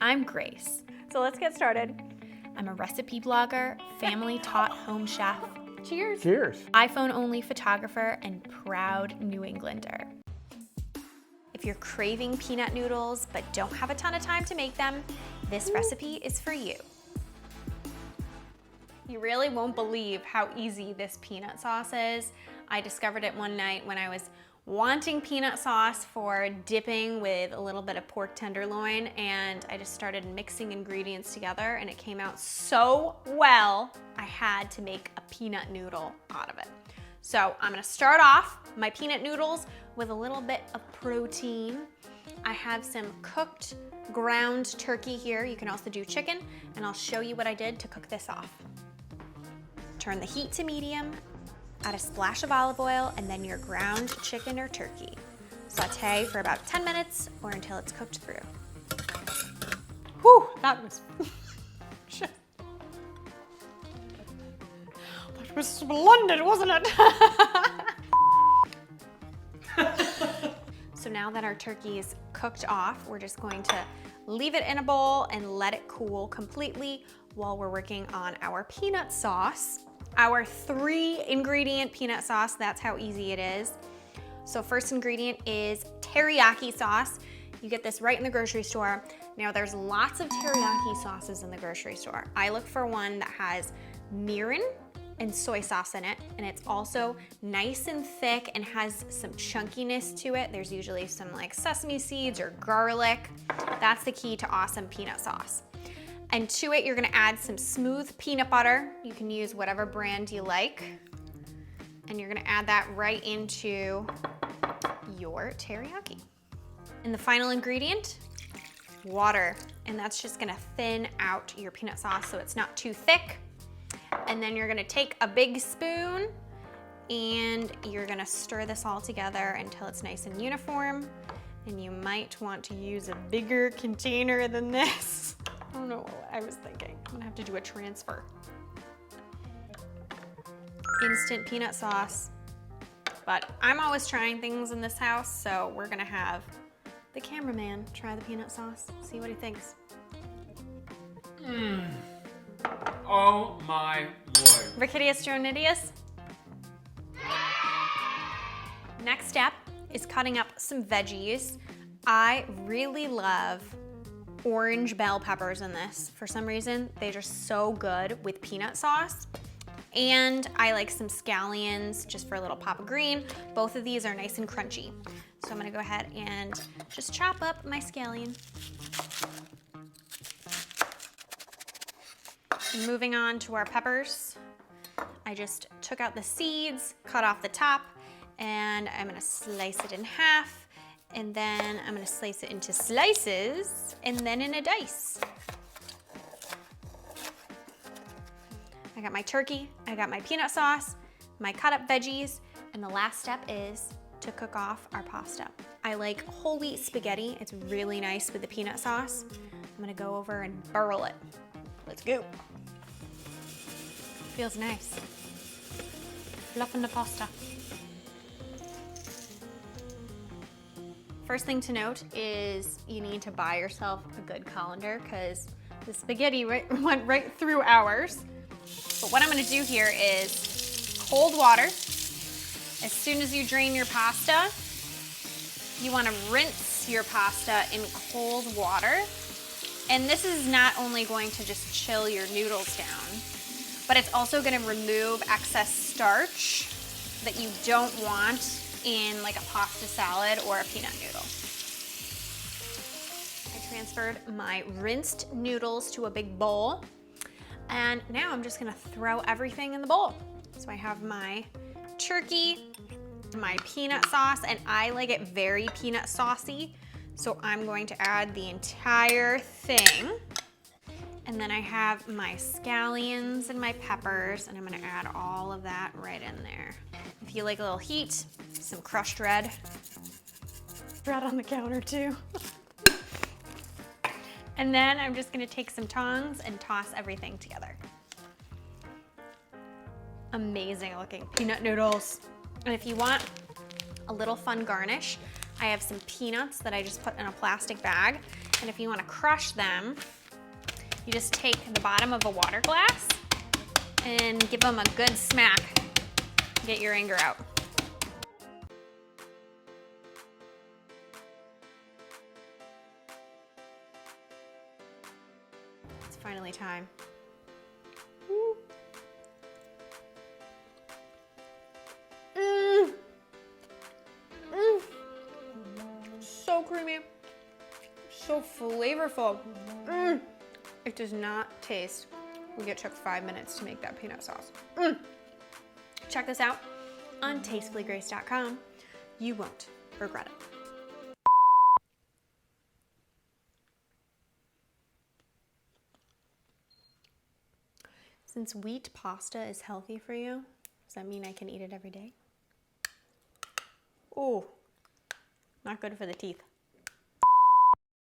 I'm Grace. So let's get started. I'm a recipe blogger, family-taught home chef, Cheers. Cheers. iPhone-only photographer, and proud New Englander. If you're craving peanut noodles but don't have a ton of time to make them, this recipe is for you. You really won't believe how easy this peanut sauce is. I discovered it one night when I was wanting peanut sauce for dipping with a little bit of pork tenderloin, and I just started mixing ingredients together and it came out so well, I had to make a peanut noodle out of it. So I'm gonna start off my peanut noodles with a little bit of protein. I have some cooked ground turkey here. You can also do chicken, and I'll show you what I did to cook this off. Turn the heat to medium, add a splash of olive oil, and then your ground chicken or turkey. Saute for about 10 minutes or until it's cooked through. Whew, that was that was splendid, wasn't it? So now that our turkey is cooked off, we're just going to leave it in a bowl and let it cool completely while we're working on our peanut sauce. Our 3-ingredient peanut sauce, that's how easy it is. So first ingredient is teriyaki sauce. You get this right in the grocery store. Now there's lots of teriyaki sauces in the grocery store. I look for one that has mirin and soy sauce in it, and it's also nice and thick and has some chunkiness to it. There's usually some like sesame seeds or garlic. That's the key to awesome peanut sauce. And to it, you're gonna add some smooth peanut butter. You can use whatever brand you like. And you're gonna add that right into your teriyaki. And the final ingredient, water. And that's just gonna thin out your peanut sauce so it's not too thick. And then you're gonna take a big spoon and you're gonna stir this all together until it's nice and uniform. And you might want to use a bigger container than this. I don't know what I was thinking. I'm gonna have to do a transfer. Instant peanut sauce. But I'm always trying things in this house, so we're gonna have the cameraman try the peanut sauce, see what he thinks. Oh my Lord. Veggies Journitius. Next step is cutting up some veggies. I really love orange bell peppers in this. For some reason, they're just so good with peanut sauce. And I like some scallions just for a little pop of green. Both of these are nice and crunchy. So I'm gonna go ahead and just chop up my scallion. And moving on to our peppers. I just took out the seeds, cut off the top, and I'm gonna slice it in half. And then I'm gonna slice it into slices and then in a dice. I got my turkey, I got my peanut sauce, my cut up veggies, and the last step is to cook off our pasta. I like whole wheat spaghetti. It's really nice with the peanut sauce. I'm gonna go over and burl it. Let's go. Feels nice. Fluffing the pasta. First thing to note is you need to buy yourself a good colander because the spaghetti went right through ours. But what I'm gonna do here is cold water. As soon as you drain your pasta, you wanna rinse your pasta in cold water. And this is not only going to just chill your noodles down, but it's also gonna remove excess starch that you don't want in like a pasta salad or a peanut noodle. I transferred my rinsed noodles to a big bowl, and now I'm just gonna throw everything in the bowl. So I have my turkey, my peanut sauce, and I like it very peanut saucy, so I'm going to add the entire thing. And then I have my scallions and my peppers, and I'm gonna add all of that right in there. If you like a little heat, some crushed red. Red on the counter too. And then I'm just gonna take some tongs and toss everything together. Amazing looking peanut noodles. And if you want a little fun garnish, I have some peanuts that I just put in a plastic bag, And if you want to crush them, you just take the bottom of a water glass and give them a good smack. Get your anger out. It's finally time. Woo. So creamy, so flavorful. It does not taste like it took 5 minutes to make that peanut sauce. Check this out on tastefullygrace.com. You won't regret it. Since wheat pasta is healthy for you, does that mean I can eat it every day? Oh, not good for the teeth.